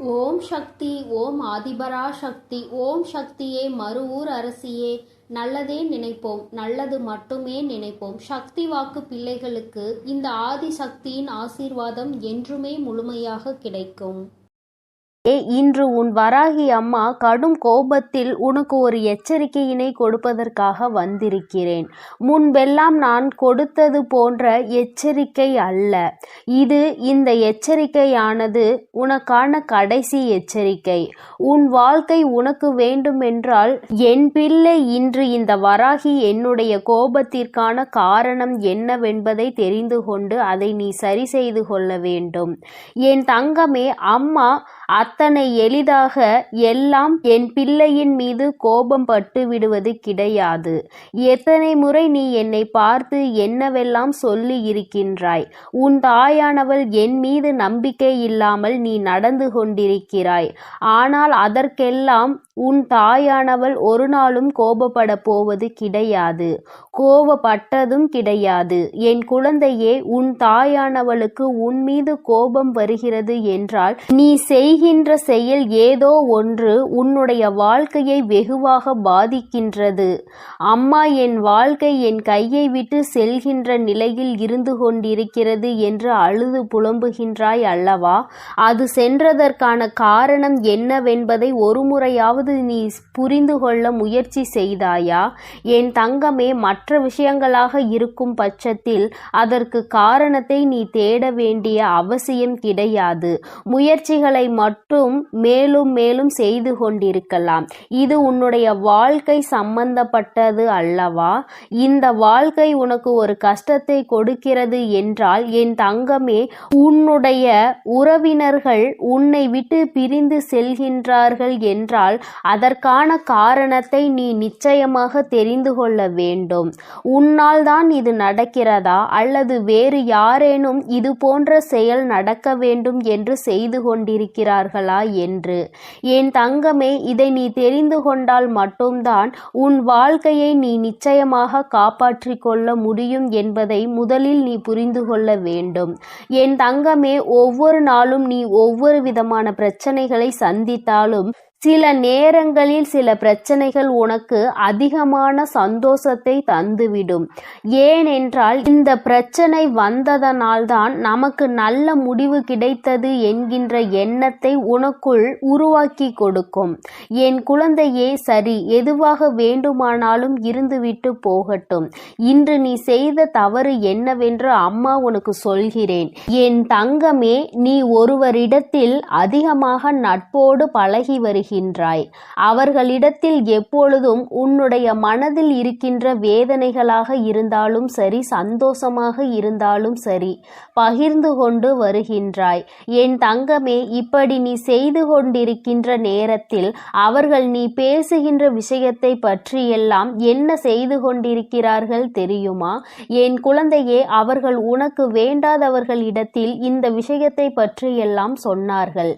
ஓம் சக்தி. ஓம் ஆதிபரா சக்தி. ஓம் சக்தியே, மருவூர் அரசியே. நல்லதே நினைப்போம், நல்லது மட்டுமே நினைப்போம். சக்தி வாக்கு பிள்ளைகளுக்கு இந்த ஆதி சக்தியின் ஆசீர்வாதம் என்றுமே முழுமையாக கிடைக்கும். இன்று உன் வராகி அம்மா கடும் கோபத்தில் உனக்கு ஒரு எச்சரிக்கையினை கொடுப்பதற்காக வந்திருக்கிறேன். முன்பெல்லாம் நான் கொடுத்தது போன்ற எச்சரிக்கை அல்ல இது. இந்த எச்சரிக்கையானது உனக்கான கடைசி எச்சரிக்கை. உன் வாழ்க்கை உனக்கு வேண்டுமென்றால் என் பிள்ளை, இன்று இந்த வராகி என்னுடைய கோபத்திற்கான காரணம் என்னவென்பதை தெரிந்து கொண்டு அதை நீ சரி செய்து கொள்ள வேண்டும். என் தங்கமே, அம்மா அத்தனை எளிதாக எல்லாம் என் பிள்ளையின் மீது கோபம் பட்டு விடுவது கிடையாது. எத்தனை முறை நீ என்னை பார்த்து என்னவெல்லாம் சொல்லி இருக்கின்றாய். உன் தாயானவள் என் மீது நம்பிக்கை இல்லாமல் நீ நடந்து கொண்டிருக்கிறாய். ஆனால் அதற்கெல்லாம் உன் தாயானவள் ஒரு நாளும் கோபப்பட போவது கிடையாது, கோபப்பட்டதும் கிடையாது. என் குழந்தையே, உன் தாயானவளுக்கு உன் மீது கோபம் வருகிறது என்றால் நீ செய்கின்ற செயல் ஏதோ ஒன்று உன்னுடைய வாழ்க்கையை வெகுவாக பாதிக்கின்றது. அம்மா, என் வாழ்க்கை என் கையை விட்டு செல்கின்ற நிலையில் இருந்து கொண்டிருக்கிறது என்று அழுது புலம்புகின்றாய் அல்லவா? அது சென்றதற்கான காரணம் என்னவென்பதை ஒரு முறையாவது நீ புரிந்து கொள்ள முயற்சி செய்தாயா? என் தங்கமே, மற்ற விஷயங்களாக இருக்கும் பட்சத்தில் அதற்கு காரணத்தை நீ தேட வேண்டிய அவசியம் கிடையாது. முயற்சிகளை மட்டும் மேலும் மேலும் செய்து கொண்டிருக்கலாம். இது உன்னுடைய வாழ்க்கை சம்பந்தப்பட்டது அல்லவா? இந்த வாழ்க்கை உனக்கு ஒரு கஷ்டத்தை கொடுக்கிறது என்றால் என் தங்கமே, உன்னுடைய உறவினர்கள் உன்னை விட்டு பிரிந்து செல்கின்றார்கள் என்றால் அதற்கான காரணத்தை நீ நிச்சயமாக தெரிந்து கொள்ள வேண்டும். உன்னால் தான் இது நடக்கிறதா அல்லது வேறு யாரேனும் இது போன்ற செயல் நடக்க வேண்டும் என்று செய்து கொண்டிருக்கிறார்களா என்று. என் தங்கமே, இதை நீ தெரிந்து கொண்டால் மட்டும்தான் உன் வாழ்க்கையை நீ நிச்சயமாக காப்பாற்றிக் கொள்ள முடியும் என்பதை முதலில் நீ புரிந்து கொள்ள வேண்டும். என் தங்கமே, ஒவ்வொரு நாளும் நீ ஒவ்வொரு விதமான பிரச்சனைகளை சந்தித்தாலும் சில நேரங்களில் சில பிரச்சனைகள் உனக்கு அதிகமான சந்தோஷத்தை தந்துவிடும். ஏனென்றால் இந்த பிரச்சனை வந்ததனால்தான் நமக்கு நல்ல முடிவு கிடைத்தது என்கின்ற எண்ணத்தை உனக்குள் உருவாக்கி கொடுக்கும். என் குழந்தையே, சரி, எதுவாக வேண்டுமானாலும் இருந்துவிட்டு போகட்டும். இன்று நீ செய்த தவறு என்னவென்று அம்மா உனக்கு சொல்கிறேன். என் தங்கமே, நீ ஒருவரிடத்தில் அதிகமாக நட்போடு பழகி வருகிறாய். அவர்களிடத்தில் எப்பொழுதும் உன்னுடைய மனதில் இருக்கின்ற வேதனைகளாக இருந்தாலும் சரி, சந்தோஷமாக இருந்தாலும் சரி, பகிர்ந்து கொண்டு வருகின்றாய். என் தங்கமே, இப்படி நீ செய்து கொண்டிருக்கின்ற நேரத்தில் அவர்கள் நீ பேசுகின்ற விஷயத்தை பற்றியெல்லாம் என்ன செய்து கொண்டிருக்கிறார்கள் தெரியுமா? என் குழந்தையே, அவர்கள் உனக்கு வேண்டாதவர்களிடத்தில் இந்த விஷயத்தை பற்றியெல்லாம் சொன்னார்கள்.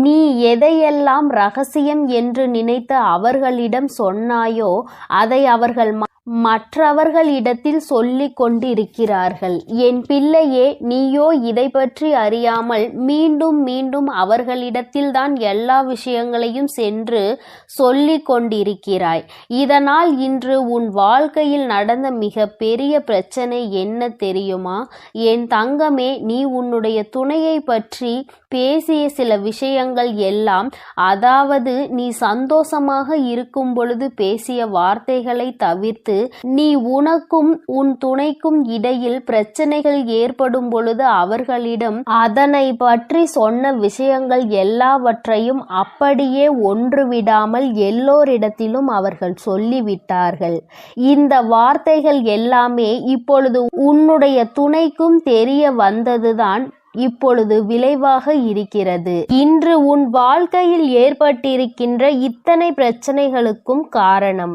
நீ எதையெல்லாம் ரகசியம் என்று நினைத்து அவர்களிடம் சொன்னாயோ அதை அவர்கள் மற்றவர்களிடத்தில் சொல்லிக் கொண்டிருக்கிறார்கள். என் பிள்ளையே, நீயோ இதை பற்றி அறியாமல் மீண்டும் மீண்டும் அவர்களிடத்தில்தான் எல்லா விஷயங்களையும் சென்று சொல்லிக் கொண்டிருக்கிறாய். இதனால் இன்று உன் வாழ்க்கையில் நடந்த மிக பெரிய பிரச்சனை என்ன தெரியுமா? என் தங்கமே, நீ உன்னுடைய துணையை பற்றி பேசிய சில விஷயங்கள் எல்லாம், அதாவது நீ சந்தோஷமாக இருக்கும் பொழுது பேசிய வார்த்தைகளை தவிர்த்து நீ உனக்கும் உன் துணைக்கும் இடையில் பிரச்சனைகள் ஏற்படும் பொழுது அவர்களிடம் அதனை பற்றி சொன்ன விஷயங்கள் எல்லாவற்றையும் அப்படியே ஒன்று விடாமல் எல்லோரிடத்திலும் அவர்கள் சொல்லிவிட்டார்கள். இந்த வார்த்தைகள் எல்லாமே இப்பொழுது உன்னுடைய துணைக்கும் தெரிய வந்ததுதான் இப்பொழுது விளைவாக இருக்கிறது. இன்று உன் வாழ்க்கையில் ஏற்பட்டிருக்கின்ற இத்தனை பிரச்சனைகளுக்கும் காரணம்.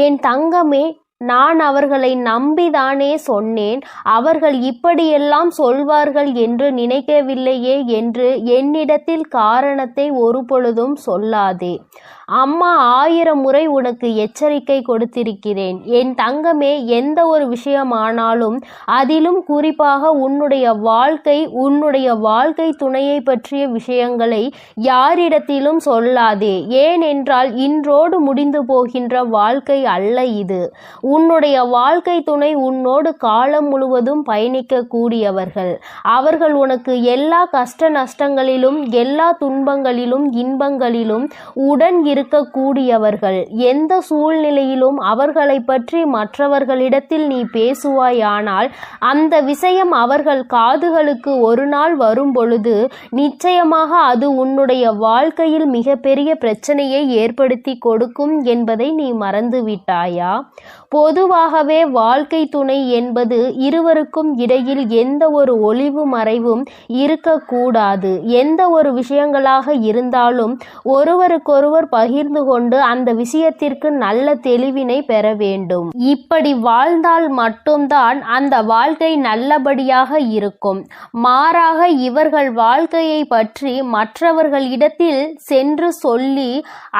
என் தங்கமே, நான் அவர்களை நம்பிதானே சொன்னேன். அவர்கள் இப்படியெல்லாம் சொல்வார்கள் என்று நினைக்கவில்லையே என்று என்னிடத்தில் காரணத்தை ஒரு பொழுதும் சொல்லாதே. அம்மா 1000 முறை உனக்கு எச்சரிக்கை கொடுத்திருக்கிறேன். என் தங்கமே, எந்த ஒரு விஷயமானாலும் அதிலும் குறிப்பாக உன்னுடைய வாழ்க்கை துணையை பற்றிய விஷயங்களை யாரிடத்திலும் சொல்லாதே. ஏனென்றால் இன்றோடு முடிந்து போகின்ற வாழ்க்கை அல்ல இது. உன்னுடைய வாழ்க்கை துணை உன்னோடு காலம் முழுவதும் பயணிக்க கூடியவர்கள். அவர்கள் உனக்கு எல்லா கஷ்ட நஷ்டங்களிலும், எல்லா துன்பங்களிலும், இன்பங்களிலும் உடன் இருக்கக்கூடியவர்கள். எந்த சூழ்நிலையிலும் அவர்களை பற்றி மற்றவர்களிடத்தில் நீ பேசுவாயானால் அந்த விஷயம் அவர்கள் காதுகளுக்கு ஒரு நாள் வரும் பொழுது நிச்சயமாக அது உன்னுடைய வாழ்க்கையில் மிகப்பெரிய பிரச்சனையை ஏற்படுத்தி கொடுக்கும் என்பதை நீ மறந்துவிட்டாயா? பொதுவாகவே வாழ்க்கை துணை என்பது இருவருக்கும் இடையில் எந்த ஒரு ஒளிவு மறைவும் இருக்கக்கூடாது. எந்த ஒரு விஷயங்களாக இருந்தாலும் ஒருவருக்கொருவர் பகிர்ந்து கொண்டு அந்த விஷயத்திற்கு நல்ல தெளிவினை பெற வேண்டும். இப்படி வாழ்ந்தால் மட்டும்தான் அந்த வாழ்க்கை நல்லபடியாக இருக்கும். மாறாக இவர்கள் வாழ்க்கையை பற்றி மற்றவர்களிடத்தில் சென்று சொல்லி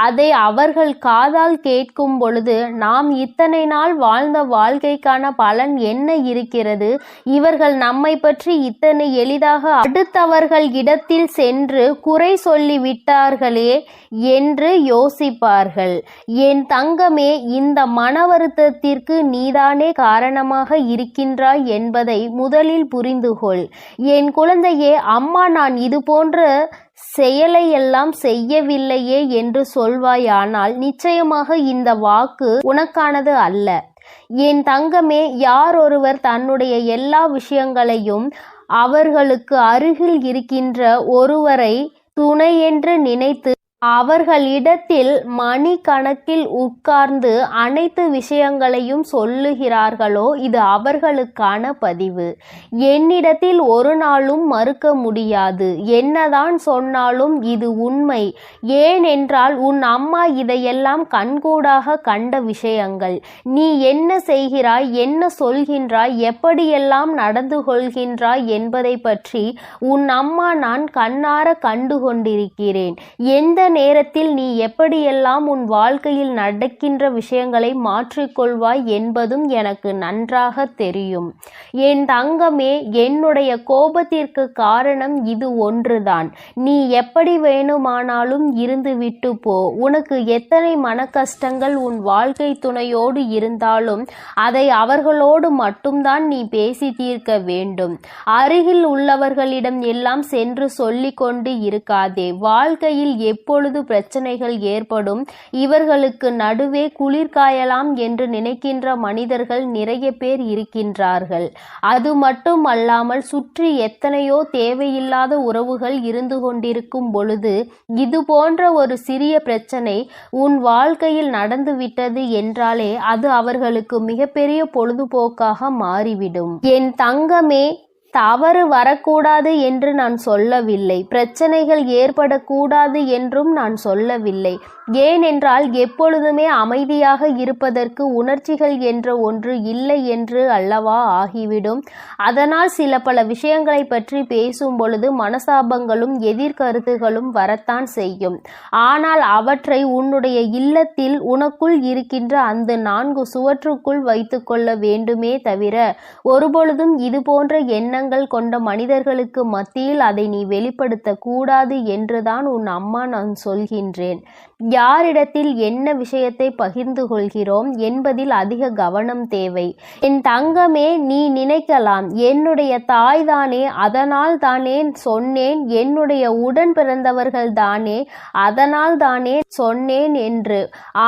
அதை அவர்கள் காதால் கேட்கும் பொழுது நாம் இத்தனை நாள் வாழ்ந்த வாழ்க்கைக்கான பலன் என்ன இருக்கிறது? இவர்கள் நம்மை பற்றி இத்தனை எளிதாக அடுத்தவர்கள் இடத்தில் சென்று குறை சொல்லி விட்டார்களே என்று யோசிப்பார்கள். என் தங்கமே, இந்த மன வருத்தத்திற்கு நீதானே காரணமாக இருக்கின்றாய் என்பதை முதலில் புரிந்து கொள். என் குழந்தையே, அம்மா நான் இது போன்ற செயலை எல்லாம் செய்யவில்லையே என்று சொல்வாயானால் நிச்சயமாக இந்த வாக்கு உனக்கானது அல்ல. என் தங்கமே, யார் ஒருவர் தன்னுடைய எல்லா விஷயங்களையும் அவர்களுக்கு அருகில் இருக்கின்ற ஒருவரை துணையென்று நினைத்து அவர்களிடத்தில் மணிக்கணக்கில் உட்கார்ந்து அனைத்து விஷயங்களையும் சொல்லுகிறார்களோ இது அவர்களுக்கான பதிவு. என்னிடத்தில் ஒரு நாளும் மறுக்க முடியாது. என்னதான் சொன்னாலும் இது உண்மை. ஏனென்றால் உன் அம்மா இதையெல்லாம் கண்கூடாக கண்ட விஷயங்கள். நீ என்ன செய்கிறாய், என்ன சொல்கின்றாய், எப்படியெல்லாம் நடந்து கொள்கின்றாய் என்பதை பற்றி உன் அம்மா நான் கண்ணார கண்டு கொண்டிருக்கிறேன். எந்த நேரத்தில் நீ எப்படியெல்லாம் உன் வாழ்க்கையில் நடக்கின்ற விஷயங்களை மாற்றிக்கொள்வாய் என்பதும் எனக்கு நன்றாக தெரியும். என் தங்கமே, என்னுடைய கோபத்திற்கு காரணம் இது ஒன்றுதான். நீ எப்படி வேணுமானாலும் இருந்து விட்டு போ. உனக்கு எத்தனை மன கஷ்டங்கள் உன் வாழ்க்கை துணையோடு இருந்தாலும் அதை அவர்களோடு மட்டும்தான் நீ பேசி தீர்க்க வேண்டும். அருகில் உள்ளவர்களிடம் எல்லாம் சென்று சொல்லிக் கொண்டு இருக்காதே. வாழ்க்கையில் எப்பொழுது பிரச்சனைகள் ஏற்படும், இவர்களுக்கு நடுவே குளிர்காயலாம் என்று நினைக்கின்ற மனிதர்கள் நிறைய பேர் இருக்கின்றார்கள். அது மட்டும் அல்லாமல் சுற்றி எத்தனையோ தேவையில்லாத உறவுகள் இருந்து கொண்டிருக்கும் பொழுது இது போன்ற ஒரு சிறிய பிரச்சனை உன் வாழ்க்கையில் நடந்துவிட்டது என்றாலே அது அவர்களுக்கு மிகப்பெரிய பொழுதுபோக்காக மாறிவிடும். என் தங்கமே, தவறு வரக்கூடாது என்று நான் சொல்லவில்லை. பிரச்சனைகள் ஏற்படக்கூடாது என்றும் நான் சொல்லவில்லை. ஏனென்றால் எப்பொழுதுமே அமைதியாக இருப்பதற்கு உணர்ச்சிகள் என்ற ஒன்று இல்லை என்று அல்லவா ஆகிவிடும். அதனால் சில பல விஷயங்களை பற்றி பேசும் பொழுது மனசாபங்களும் எதிர்கருத்துகளும் வரத்தான் செய்யும். ஆனால் அவற்றை உன்னுடைய இல்லத்தில் உனக்குள் இருக்கின்ற அந்த 4 சுவற்றுக்குள் வைத்து கொள்ள வேண்டுமே தவிர ஒருபொழுதும் இது போன்ற எண்ணங்கள் கொண்ட மனிதர்களுக்கு மத்தியில் அதை நீ வெளிப்படுத்த கூடாது என்றுதான் உன் அம்மா நான் சொல்கின்றேன். யாரிடத்தில் என்ன விஷயத்தை பகிர்ந்து கொள்கிறோம் என்பதில் அதிக கவனம் தேவை. என் தங்கமே, நீ நினைக்கலாம் என்னுடைய தாய் தானே, அதனால் தானே சொன்னேன், என்னுடைய உடன் பிறந்தவர்கள் தானே, அதனால் தானே சொன்னேன் என்று.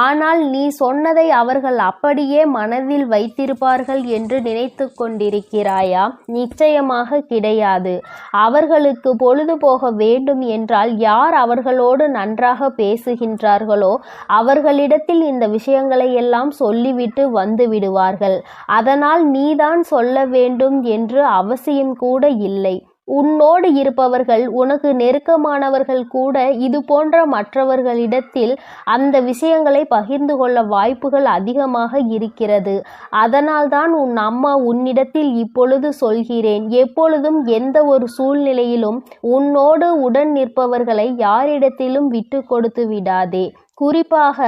ஆனால் நீ சொன்னதை அவர்கள் அப்படியே மனதில் வைத்திருப்பார்கள் என்று நினைத்து கொண்டிருக்கிறாயா? நிச்சயமாக கிடையாது. அவர்களுக்கு பொழுது போக வேண்டும் என்றால் யார் அவர்களோடு நன்றாக பேசுகின்றார்களோ அவர்களிடத்தில் இந்த விஷயங்களை எல்லாம் சொல்லிவிட்டு வந்து விடுவார்கள். அதனால் நீதான் சொல்ல வேண்டும் என்று அவசியம் கூட இல்லை. உன்னோடு இருப்பவர்கள், உனக்கு நெருக்கமானவர்கள் கூட இது போன்ற மற்றவர்களிடத்தில் அந்த விஷயங்களை பகிர்ந்து கொள்ள வாய்ப்புகள் அதிகமாக இருக்கிறது. அதனால்தான் உன் அம்மா உன்னிடத்தில் இப்பொழுது சொல்கிறேன், எப்பொழுதும் எந்த ஒரு சூழ்நிலையிலும் உன்னோடு உடன் நிற்பவர்களை யாரிடத்திலும் விட்டு கொடுத்து விடாதே. குறிப்பாக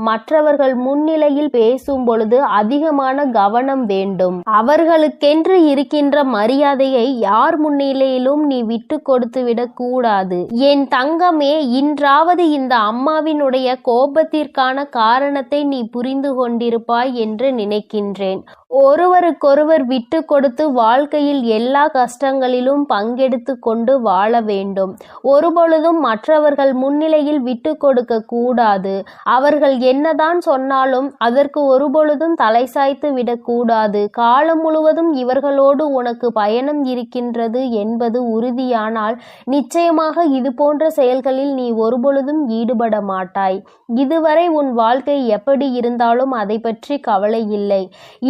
மற்றவர்கள் முன்னிலையில் பேசும் பொழுது அதிகமான கவனம் வேண்டும். அவர்களுக்கென்று இருக்கின்ற மரியாதையை யார் முன்னிலையிலும் நீ விட்டு கொடுத்து விடக் கூடாது. என் தங்கமே, இன்றாவது இந்த அம்மாவினுடைய கோபத்திற்கான காரணத்தை நீ புரிந்து கொண்டிருப்பாய் என்று நினைக்கின்றேன். ஒருவருக்கொருவர் விட்டு கொடுத்து வாழ்க்கையில் எல்லா கஷ்டங்களிலும் பங்கெடுத்து கொண்டு வாழ வேண்டும். ஒருபொழுதும் மற்றவர்கள் முன்னிலையில் விட்டு கொடுக்க கூடாது. அவர்கள் என்னதான் சொன்னாலும் அதற்கு ஒருபொழுதும் தலை சாய்த்து விடக்கூடாது. காலம் முழுவதும் இவர்களோடு உனக்கு பயணம் இருக்கின்றது என்பது உறுதியானால் நிச்சயமாக இது போன்ற செயல்களில் நீ ஒருபொழுதும் ஈடுபட மாட்டாய். இதுவரை உன் வாழ்க்கை எப்படி இருந்தாலும் அதை பற்றி கவலை இல்லை.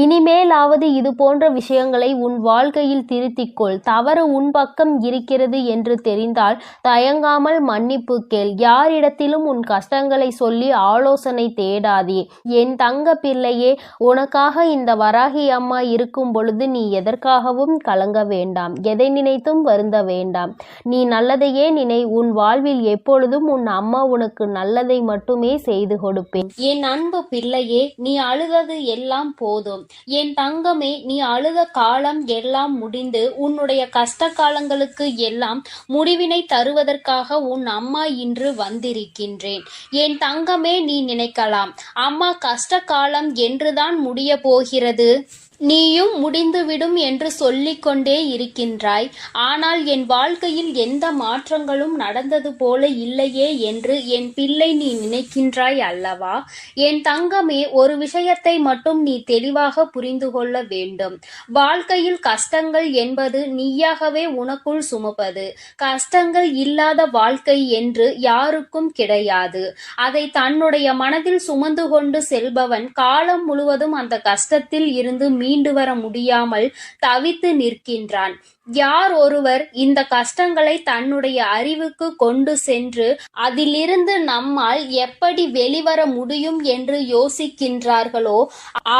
இனிமேலாவது இது போன்ற விஷயங்களை உன் வாழ்க்கையில் திருத்திக்கொள். தவறு உன் பக்கம் இருக்கிறது என்று தெரிந்தால் தயங்காமல் மன்னிப்பு கேள். யாரிடத்திலும் உன் கஷ்டங்களை சொல்லி ஆலோசனை தேடாதே. என் தங்க பிள்ளையே, உனக்காக இந்த வராகி அம்மா இருக்கும் பொழுது நீ எதற்காகவும் கலங்க வேண்டாம். எதை நினைத்தும் வருந்த வேண்டாம். நீ நல்லதையே நினை. உன் வாழ்வில் எப்பொழுதும் உன் அம்மா உனக்கு நல்லதை மட்டுமே செய்து கொடுப்பேன். என் அன்பு பிள்ளையே, நீ அழுதது எல்லாம் போதும். என் தங்கமே, நீ அழுத காலம் எல்லாம் முடிந்து உன்னுடைய கஷ்ட காலங்களுக்கு எல்லாம் முடிவினை தருவதற்காக உன் அம்மா இன்று வந்திருக்கின்றேன். என் தங்கமே, நீ நினைக்கலாம், அம்மா கஷ்ட காலம் என்றுதான் முடிய போகிறது, நீயும் முடிந்துவிடும் என்று சொல்லிக்கொண்டே இருக்கின்றாய். ஆனால் என் வாழ்க்கையில் எந்த மாற்றங்களும் நடந்தது போல இல்லையே என்று என் பிள்ளை நீ நினைக்கின்றாய் அல்லவா? என் தங்கமே, ஒரு விஷயத்தை மட்டும் நீ தெளிவாக புரிந்து கொள்ள வேண்டும். வாழ்க்கையில் கஷ்டங்கள் என்பது நீயாகவே உனக்குள் சுமப்பது. கஷ்டங்கள் இல்லாத வாழ்க்கை என்று யாருக்கும் கிடையாது. அதை தன்னுடைய மனதில் சுமந்து கொண்டு செல்பவன் காலம் முழுவதும் அந்த கஷ்டத்தில் இருந்து மீண்டு வர முடியாமல் தவித்து நிற்கின்றான். யார் ஒருவர் இந்த கஷ்டங்களை தன்னுடைய அறிவுக்கு கொண்டு சென்று அதிலிருந்து நம்மால் எப்படி வெளிவர முடியும் என்று யோசிக்கின்றார்களோ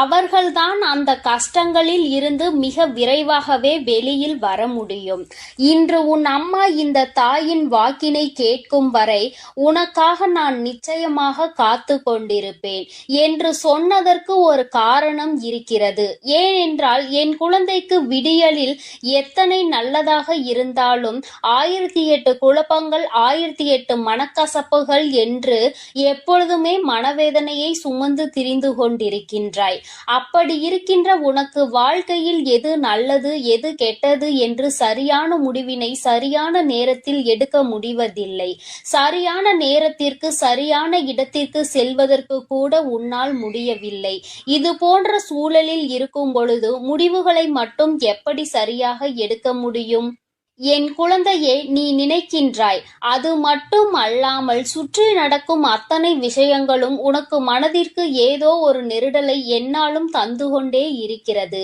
அவர்கள்தான் அந்த கஷ்டங்களில் இருந்து மிக விரைவாகவே வெளியில் வர முடியும். இன்று உன் அம்மா இந்த தாயின் வாக்கினை கேட்கும் வரை உனக்காக நான் நிச்சயமாக காத்து கொண்டிருப்பேன் என்று சொன்னதற்கு ஒரு காரணம் இருக்கிறது. ஏனென்றால் என் குழந்தைக்கு விடியலில் எத்தனை நல்லதாக இருந்தாலும் 1008 குழப்பங்கள் 1008 மனக்கசப்புகள் என்று எப்பொழுதுமே மனவேதனையை சுமந்து திரிந்து கொண்டிருக்கின்றாய். அப்படி இருக்கின்ற உனக்கு வாழ்க்கையில் எது நல்லது எது கெட்டது என்று சரியான முடிவினை சரியான நேரத்தில் எடுக்க முடிவதில்லை. சரியான நேரத்திற்கு சரியான இடத்திற்கு செல்வதற்கு கூட உன்னால் முடியவில்லை. இது போன்ற சூழலில் இருக்கும் பொழுது முடிவுகளை மட்டும் எப்படி சரியாக எடுக்க முடியும்? என் குழந்தையே, நீ நினைக்கின்றாய், அது மட்டும் அல்லாமல் சுற்றி நடக்கும் அத்தனை விஷயங்களும் உனக்கு மனதிற்கு ஏதோ ஒரு நெருடலை என்னாலும் தந்து கொண்டே இருக்கிறது.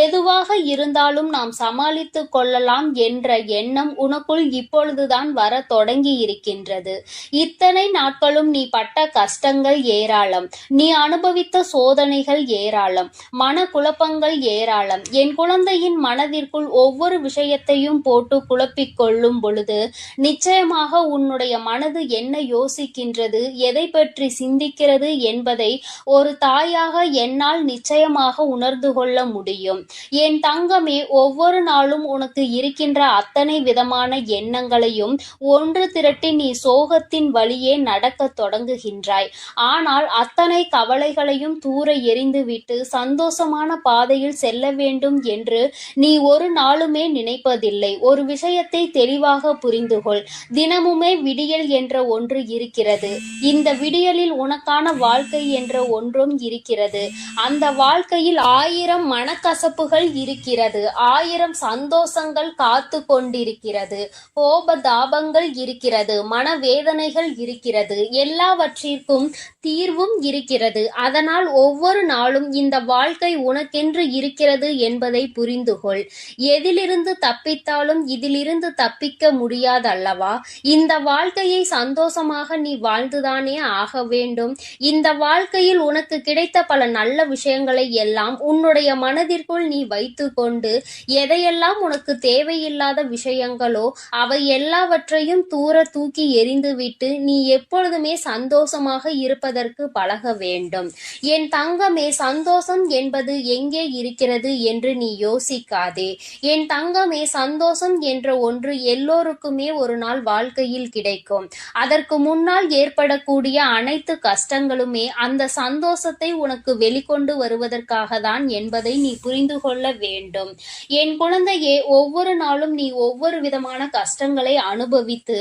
எதுவாக இருந்தாலும் நாம் சமாளித்து கொள்ளலாம் என்ற எண்ணம் உனக்குள் இப்பொழுதுதான் வர தொடங்கி இருக்கின்றது. இத்தனை நாட்களும் நீ பட்ட கஷ்டங்கள் ஏராளம், நீ அனுபவித்த சோதனைகள் ஏராளம், மன குழப்பங்கள் ஏராளம். என் குழந்தையின் மனதிற்குள் ஒவ்வொரு விஷயத்தையும் போட்டு குழப்பிக் கொள்ளும் பொழுது நிச்சயமாக உன்னுடைய மனது என்ன யோசிக்கின்றது, எதை பற்றி சிந்திக்கிறது என்பதை ஒரு தாயாக என்னால் நிச்சயமாக உணர்ந்து கொள்ள முடியும். என் தங்கமே, ஒவ்வொரு நாளும் உனக்கு இருக்கின்ற அத்தனை விதமான எண்ணங்களையும் ஒன்று திரட்டி நீ சோகத்தின் வழியே நடக்க தொடங்குகின்றாய். ஆனால் அத்தனை கவலைகளையும் தூர எறிந்துவிட்டு சந்தோஷமான பாதையில் செல்ல வேண்டும் என்று நீ ஒரு நாளுமே நினைப்பதில்லை. ஒரு விஷயத்தை தெளிவாக புரிந்துகொள். தினமுமே விடியல் என்ற ஒன்று இருக்கிறது. இந்த விடியலில் உனக்கான வாழ்க்கை என்ற ஒன்றும் இருக்கிறது. அந்த வாழ்க்கையில் 1000 மனக்கசப்புகள் இருக்கிறது, 1000 சந்தோஷங்கள் காத்து கொண்டிருக்கிறது, கோபதாபங்கள் இருக்கிறது, மனவேதனைகள் இருக்கிறது, எல்லாவற்றிற்கும் தீர்வும் இருக்கிறது. அதனால் ஒவ்வொரு நாளும் இந்த வாழ்க்கை உனக்கென்று இருக்கிறது என்பதை புரிந்துகொள். எதிலிருந்து தப்பித்தாலும் இதிலிருந்து தப்பிக்க முடியாதல்லவா? இந்த வாழ்க்கையை சந்தோஷமாக நீ வாழ்ந்துதானே ஆக வேண்டும். இந்த வாழ்க்கையில் உனக்கு கிடைத்த பல நல்ல விஷயங்களை எல்லாம் உன்னுடைய மனதிற்குள் நீ வைத்து கொண்டு எதையெல்லாம் உனக்கு தேவையில்லாத விஷயங்களோ அவை எல்லாவற்றையும் தூர தூக்கி எறிந்துவிட்டு நீ எப்பொழுதுமே சந்தோஷமாக இருப்பதற்கு பழக வேண்டும். என் தங்கமே, சந்தோஷம் என்பது எங்கே இருக்கிறது என்று நீ யோசிக்காதே. என் தங்கமே, சந்தோஷம் என்ற ஒன்று எல்லோருக்குமே ஒரு நாள் வாழ்க்கையில் கிடைக்கும். அதற்கு முன்னால் ஏற்படக்கூடிய அனைத்து கஷ்டங்களுமே அந்த சந்தோஷத்தை உனக்கு வெளிக்கொண்டு வருவதற்காக தான் என்பதை நீ புரிந்து கொள்ள வேண்டும். என் குழந்தையே, ஒவ்வொரு நாளும் நீ ஒவ்வொரு விதமான கஷ்டங்களை அனுபவித்து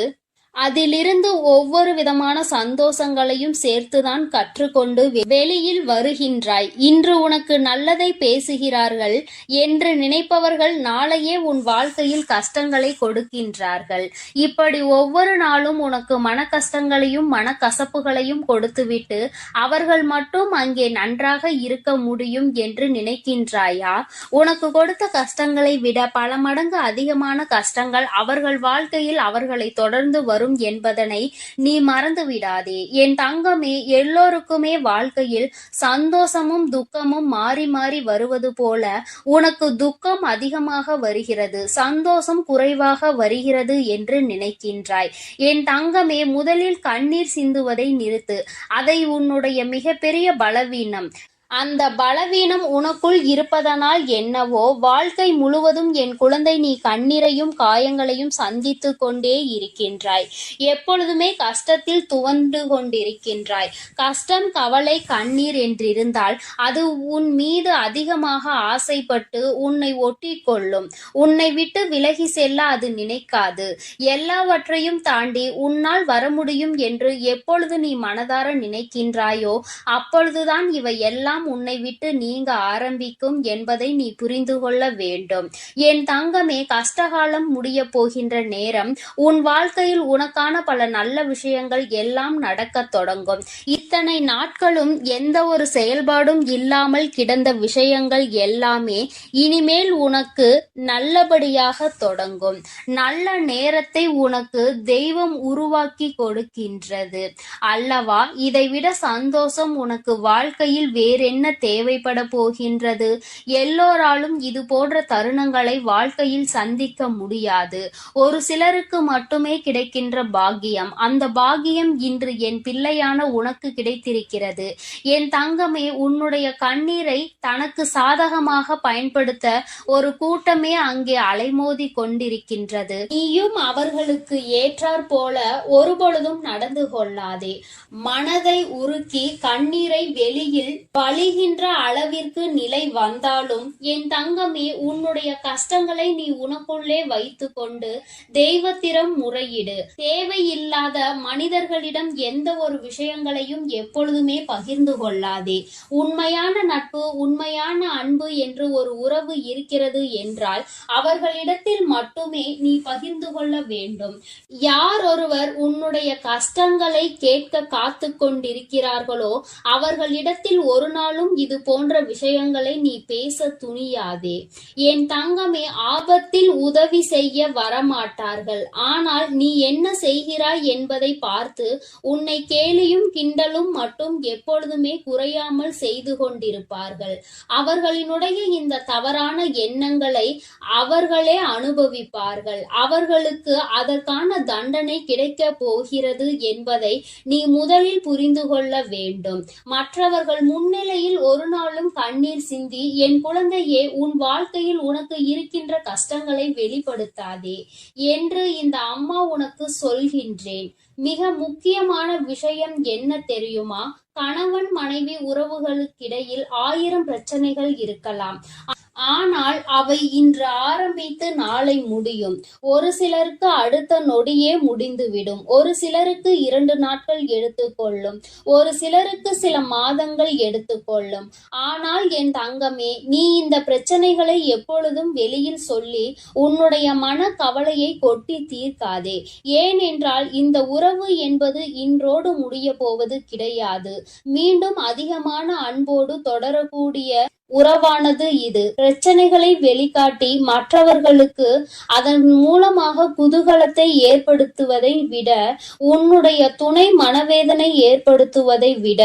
அதிலிருந்து ஒவ்வொரு விதமான சந்தோஷங்களையும் சேர்த்துதான் கற்றுக்கொண்டு வெளியில் வருகின்றாய். இன்று உனக்கு நல்லதை பேசுகிறார்கள் என்று நினைப்பவர்கள் நாளையே உன் வாழ்க்கையில் கஷ்டங்களை கொடுக்கின்றார்கள். இப்படி ஒவ்வொரு நாளும் உனக்கு மன கஷ்டங்களையும் மனக்கசப்புகளையும் கொடுத்துவிட்டு அவர்கள் மட்டும் அங்கே நன்றாக இருக்க முடியும் என்று நினைக்கின்றாயா? உனக்கு கொடுத்த கஷ்டங்களை விட பல மடங்கு அதிகமான கஷ்டங்கள் அவர்கள் வாழ்க்கையில் அவர்களை தொடர்ந்து வரும் என்பதனை நீ மறந்து விடாதே. என் தங்கமே, எல்லோருக்குமே வாழ்க்கையில் சந்தோஷமும் துக்கமும் மாறி மாறி வருவது போல உனக்கு துக்கம் அதிகமாக வருகிறது, சந்தோஷம் குறைவாக வருகிறது என்று நினைக்கின்றாய். என் தங்கமே, முதலில் கண்ணீர் சிந்துவதை நிறுத்து. அதை உன்னுடைய மிகப்பெரிய பலவீனம். அந்த பலவீனம் உனக்குள் இருப்பதனால் என்னவோ வாழ்க்கை முழுவதும் என் குழந்தை நீ கண்ணீரையும் காயங்களையும் சந்தித்து கொண்டே இருக்கின்றாய். எப்பொழுதுமே கஷ்டத்தில் துவண்டு கொண்டிருக்கின்றாய். கஷ்டம், கவலை, கண்ணீர் என்றிருந்தால் அது உன் மீது அதிகமாக ஆசைப்பட்டு உன்னை ஒட்டி கொள்ளும். உன்னை விட்டு விலகி செல்ல அது நினைக்காது. எல்லாவற்றையும் தாண்டி உன்னால் வர முடியும் என்று எப்பொழுது நீ மனதார நினைக்கின்றாயோ அப்பொழுதுதான் இவை எல்லாம் உன்னை விட்டு நீங்க ஆரம்பிக்கும் என்பதை நீ புரிந்து கொள்ள வேண்டும். என் தங்கமே, கஷ்டகாலம் முடிய போகின்ற நேரம். உன் வாழ்க்கையில் உனக்கான பல நல்ல விஷயங்கள் எல்லாம் நடக்க தொடங்கும். இத்தனை நாட்களும் எந்த ஒரு செயல்பாடும் இல்லாமல் கிடந்த விஷயங்கள் எல்லாமே இனிமேல் உனக்கு நல்லபடியாக தொடங்கும். நல்ல நேரத்தை உனக்கு தெய்வம் உருவாக்கி கொடுக்கின்றது அல்லவா? இதைவிட சந்தோஷம் உனக்கு வாழ்க்கையில் வேறென்ன தேவைப்பட போகின்றது? எல்லோராலும் இது போன்ற தருணங்களை வாழ்க்கையில் சந்திக்க முடியாது. ஒரு சிலருக்கு மட்டுமே கிடைக்கின்ற பாக்கியம். அந்த பாக்கியம் இன்று என் பிள்ளையான உனக்கு கிடைத்திருக்கிறது. என் தங்கமே, உன்னுடைய கண்ணீரை தனக்கு சாதகமாக பயன்படுத்த ஒரு கூட்டமே அங்கே அலைமோதி கொண்டிருக்கின்றது. நீயும் அவர்களுக்கு ஏற்றாற் போல ஒருபொழுதும் நடந்து கொள்ளாதே. மனதை உருக்கி கண்ணீரை வெளியில் வழிகின்ற அளவிற்கு நிலை வந்தாலும் என் தங்கமே, உன்னுடைய கஷ்டங்களை நீ உனக்குள்ளே வைத்து கொண்டு தெய்வத்திடம் முறையிடு. தேவையில்லாத மனிதர்களிடம் எந்த ஒரு விஷயங்களையும் எப்பொழுதுமே பகிர்ந்து கொள்ளாதே. உண்மையான நட்பு, உண்மையான அன்பு என்று ஒரு உறவு இருக்கிறது என்றால் அவர்களிடத்தில் மட்டுமே நீ பகிர்ந்து கொள்ள வேண்டும். யார் ஒருவர் உன்னுடைய கஷ்டங்களை கேட்க காத்து கொண்டிருக்கிறார்களோ அவர்களிடத்தில் ஒரு நாளும் இது போன்ற விஷயங்களை நீ பேச துணியாதே. என் தங்கமே, ஆபத்தில் உதவி செய்ய வரமாட்டார்கள். ஆனால் நீ என்ன செய்கிறாய் என்பதை பார்த்து உன்னை கேலியும் கிண்டலும் மட்டும் எப்பொழுதுமே குறையாமல் செய்து கொண்டிருப்பார்கள். அவர்களினுடைய இந்த தவறான எண்ணங்களை அவர்களே அனுபவிப்பார்கள். அவர்களுக்கு அதற்கான தண்டனை கிடைக்க போகிறது என்பதை நீ முதலில் புரிந்து கொள்ள வேண்டும். மற்றவர்கள் முன்னிலையில் ஒரு நாளும் கண்ணீர் சிந்தி என் குழந்தையே, உன் வாழ்க்கையில் உனக்கு இருக்கின்ற கஷ்டங்களை வெளிப்படுத்தாதே என்று இந்த அம்மா உனக்கு சொல்கின்றேன். மிக முக்கியமான விஷயம் என்ன தெரியுமா? கணவன் மனைவி உறவுகளுக்கிடையில் 1000 பிரச்சனைகள் இருக்கலாம். ஆனால் அவை இன்று ஆரம்பித்து நாளை முடியும். ஒரு சிலருக்கு அடுத்த நொடியே முடிந்துவிடும். ஒரு சிலருக்கு 2 நாட்கள் எடுத்துக்கொள்ளும். ஒரு சிலருக்கு சில மாதங்கள் எடுத்துக்கொள்ளும். ஆனால் என் தங்கமே, நீ இந்த பிரச்சனைகளை எப்பொழுதும் வெளியில் சொல்லி உன்னுடைய மன கவலையை கொட்டி தீர்க்காதே. ஏனென்றால் இந்த உறவு என்பது இன்றோடு முடிய போவது கிடையாது. மீண்டும் அதிகமான அன்போடு தொடரக்கூடிய உறவானது இது. பிரச்சனைகளை வெளிக்காட்டி மற்றவர்களுக்கு அதன் மூலமாக குதூகலத்தை ஏற்படுத்துவதை விட, உன்னுடைய துணை மனவேதனை ஏற்படுத்துவதை விட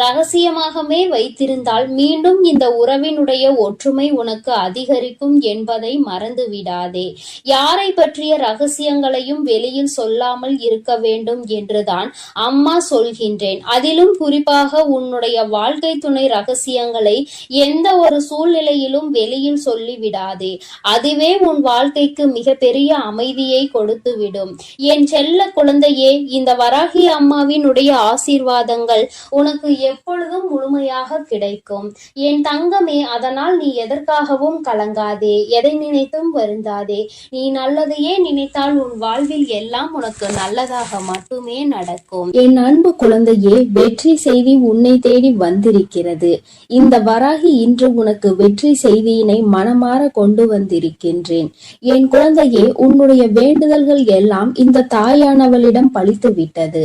ரகசியமாகவே வைத்திருந்தால் மீண்டும் இந்த உறவினுடைய ஒற்றுமை உனக்கு அதிகரிக்கும் என்பதை மறந்து விடாதே. யாரை பற்றிய ரகசியங்களையும் வெளியில் சொல்லாமல் இருக்க வேண்டும் என்றுதான் அம்மா சொல்கின்றேன். அதிலும் குறிப்பாக உன்னுடைய வாழ்க்கை துணை ரகசியங்களை எந்த ஒரு சூழ்நிலையிலும் வெளியில் சொல்லிவிடாதே. அதுவே உன் வாழ்க்கைக்கு மிக பெரிய அமைதியை கொடுத்துவிடும். என் செல்ல குழந்தையே, இந்த வராகி அம்மாவினுடைய ஆசீர்வாதங்கள் உனக்கு எப்பொழுதும் முழுமையாக கிடைக்கும். என் தங்கமே, அதனால் நீ எதற்காகவும் கலங்காதே, எதை நினைத்தும் வருந்தாதே. நீ நல்லதையே நினைத்தால் உன் வாழ்வில் எல்லாம் உனக்கு நல்லதாக மட்டுமே நடக்கும். என் அன்பு குழந்தையே, வெற்றி செய்தி உன்னை தேடி வந்திருக்கிறது. இந்த வராகி இன்று உனக்கு வெற்றி செய்தியினை மனமாற கொண்டு வந்திருக்கின்றேன். என் குழந்தையே, உன்னுடைய வேண்டுதல்கள் எல்லாம் இந்த தாயானவளிடம் பலித்து விட்டது.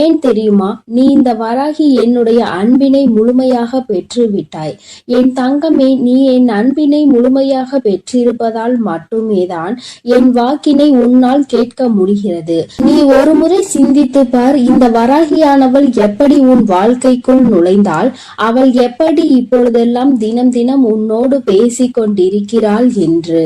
ஏன் தெரியுமா? நீ இந்த வராகி என்னுடைய அன்பினை முழுமையாக பெற்று விட்டாய். என் தங்கமே, நீ என் அன்பினை முழுமையாக பெற்றிருப்பதால் மட்டுமேதான் என் வாக்கினை உன்னால் கேட்க முடிகிறது. நீ ஒரு முறை சிந்தித்து பார், இந்த வராகியானவள் எப்படி உன் வாழ்க்கைக்குள் நுழைந்தாள், அவள் எப்படி இப்பொழுதெல்லாம் தினம் தினம் உன்னோடு பேசிக் கொண்டிருக்கிறாள் என்று.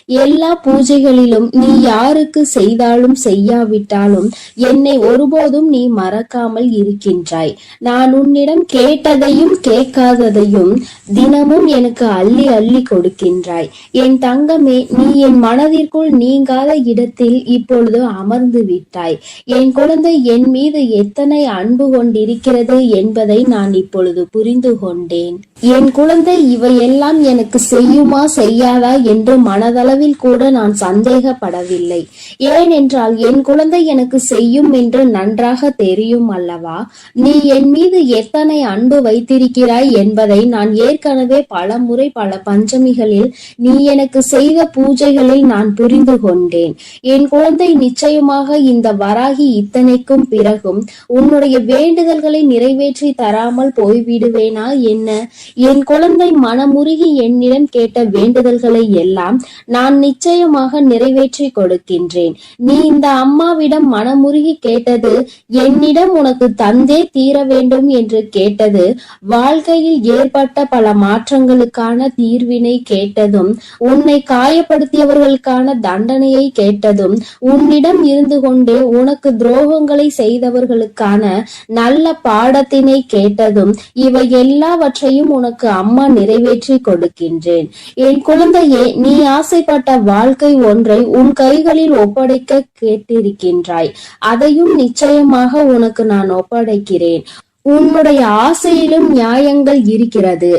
எல்லா பூஜைகளிலும் நீ யாருக்கு செய்தாலும் செய்யாவிட்டாலும் என்னை ஒருபோதும் நீ மறக்காமல் இருக்கின்றாய். நான் உன்னிடம் கேட்டதையும் கேட்காததையும் தினமும் எனக்கு அள்ளி அள்ளி கொடுக்கின்றாய். என் தங்கமே, நீ என் மனதிற்குள் நீங்காத இடத்தில் இப்பொழுது அமர்ந்து விட்டாய். என் குழந்தை என் மீது எத்தனை அன்பு கொண்டிருக்கிறது என்பதை நான் இப்பொழுது புரிந்து கொண்டேன். என் குழந்தை இவையெல்லாம் எனக்கு செய்யுமா செய்யாதா என்று மனதளவில் கூட நான் சந்தேகப்படவில்லை. ஏனென்றால் என் குழந்தை எனக்கு செய்யும் என்று நன்றாக தெரியும் அல்லவா? நீ என் மீது எத்தனை அன்பு வைத்திருக்கிறாய் என்பதை நான் ஏற்கனவே பல முறை பல பஞ்சமிகளில் நீ எனக்கு செய்த பூஜைகளில் நான் புரிந்து கொண்டேன். என் குழந்தை, நிச்சயமாக இந்த வராகி இத்தனைக்கும் பிறகும் உன்னுடைய வேண்டுதல்களை நிறைவேற்றி தராமல் போய்விடுவேனா என்ன? என் குழந்தை, மனமுருகி என்னிடம் கேட்ட வேண்டுதல்களை எல்லாம் நான் நிச்சயமாக நிறைவேற்றி கொடுக்கின்றேன். நீ இந்த அம்மாவிடம் மனமுருகி கேட்டது, என்னிடம் உனக்கு தந்தே தீர வேண்டும் என்று கேட்டது, வாழ்க்கையில் ஏற்பட்ட பல மாற்றங்களுக்கான தீர்வினை கேட்டதும், உன்னை காயப்படுத்தியவர்களுக்கான தண்டனையை கேட்டதும், உன்னிடம் இருந்து கொண்டே உனக்கு துரோகங்களை செய்தவர்களுக்கான நல்ல பாடத்தினை கேட்டதும், இவை எல்லாவற்றையும் உனக்கு அம்மா நிறைவேற்றி கொடுக்கின்றேன். என் குழந்தையே, நீ ஆசைப்பட்ட வாழ்க்கை ஒன்றை உன் கைகளில் ஒப்படைக்க கேட்டிருக்கின்றாய். அதையும் நிச்சயமாக உனக்கு நான் ஒப்படைக்கிறேன். உன்னுடைய ஆசையிலும் நியாயங்கள் இருக்கிறது.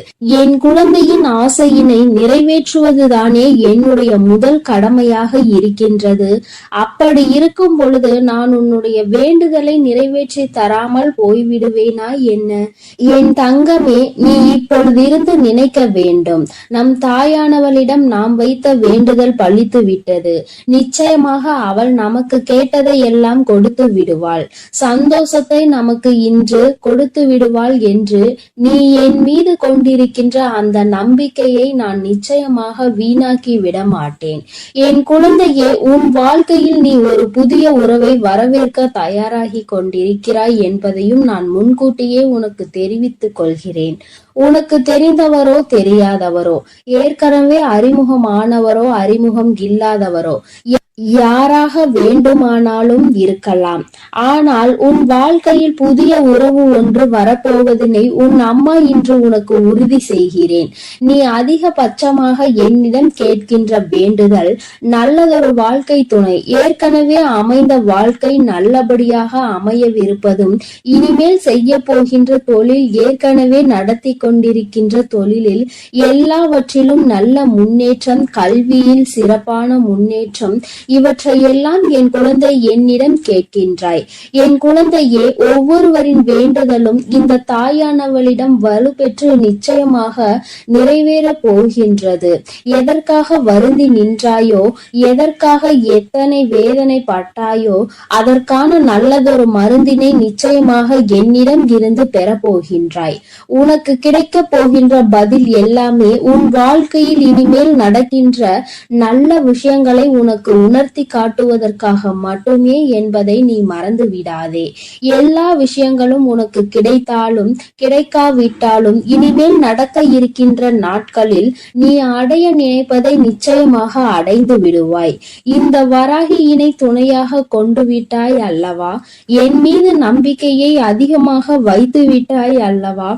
என் குழந்தையின் ஆசையினை நிறைவேற்றுவதுதானே என்னுடைய முதல் கடமையாக இருக்கின்றது. அப்படி இருக்கும் பொழுது நான் உன்னுடைய வேண்டுதலை நிறைவேற்றி தராமல் போய்விடுவேனா என்ன? என் தங்கமே, நீ இப்பொழுதிருந்து நினைக்க வேண்டும், நம் தாயானவளிடம் நாம் வைத்த வேண்டுதல் பலித்து விட்டது. நிச்சயமாக அவள் நமக்கு கேட்டதை எல்லாம் கொடுத்து விடுவாள். சந்தோஷத்தை நமக்கு இன்று கொடுத்து விடுவாள் என்று நீ என் மீது கொண்டிருக்கின்ற அந்த நம்பிக்கையை நான் நிச்சயமாக வீணாக்கி விட மாட்டேன். என் குழந்தையே, உன் வாழ்க்கையில் நீ ஒரு புதிய உறவை வரவேற்க தயாராகி கொண்டிருக்கிறாய் என்பதையும் நான் முன்கூட்டியே உனக்கு தெரிவித்துக் கொள்கிறேன். உனக்கு தெரிந்தவரோ தெரியாதவரோ, ஏற்கனவே அறிமுகமானவரோ அறிமுகம் இல்லாதவரோ, யாராக வேண்டுமானாலும் இருக்கலாம். ஆனால் உன் வாழ்க்கையில் புதிய உறவு ஒன்று வரப்போவதனை உன் அம்மா இன்று உனக்கு உறுதி செய்கிறேன். நீ அதிகபட்சமாக என்னிடம் கேட்கின்ற வேண்டுதல் நல்லதொரு வாழ்க்கை துணை, ஏற்கனவே அமைந்த வாழ்க்கை நல்லபடியாக அமையவிருப்பதும், இனிமேல் செய்ய போகின்ற தொழில், ஏற்கனவே நடத்தி கொண்டிருக்கின்ற தொழிலில் எல்லாவற்றிலும் நல்ல முன்னேற்றம், கல்வியில் சிறப்பான முன்னேற்றம், இவற்றையெல்லாம் என் குழந்தை என்னிடம் கேட்கின்றாய். என் குழந்தையே, ஒவ்வொருவரின் வேண்டுதலும் இந்த தாயானவளிடம் வலுப்பெற்று நிச்சயமாக நிறைவேற போகின்றது. எதற்காக வருந்தி நின்றாயோ, எதற்காக எத்தனை வேதனை பட்டாயோ, அதற்கான நல்லதொரு மருந்தினை நிச்சயமாக என்னிடம் இருந்து பெறப்போகின்றாய். உனக்கு கிடைக்க போகின்ற பதில் எல்லாமே உன் வாழ்க்கையில் இனிமேல் நடக்கின்ற நல்ல விஷயங்களை உனக்கு உணர்த்தி காட்டுவதற்காக மட்டுமே என்பதை நீ மறந்து விடாதே. எல்லா விஷயங்களும் உனக்கு கிடைத்தாலும் கிடைக்காவிட்டாலும் இனிமேல் நடக்க இருக்கின்ற நாட்களில் நீ அடைய நினைப்பதை நிச்சயமாக அடைந்து விடுவாய். இந்த வராகியினை துணையாக கொண்டு விட்டாய் அல்லவா? என் மீது நம்பிக்கையை அதிகமாக வைத்து விட்டாய் அல்லவா?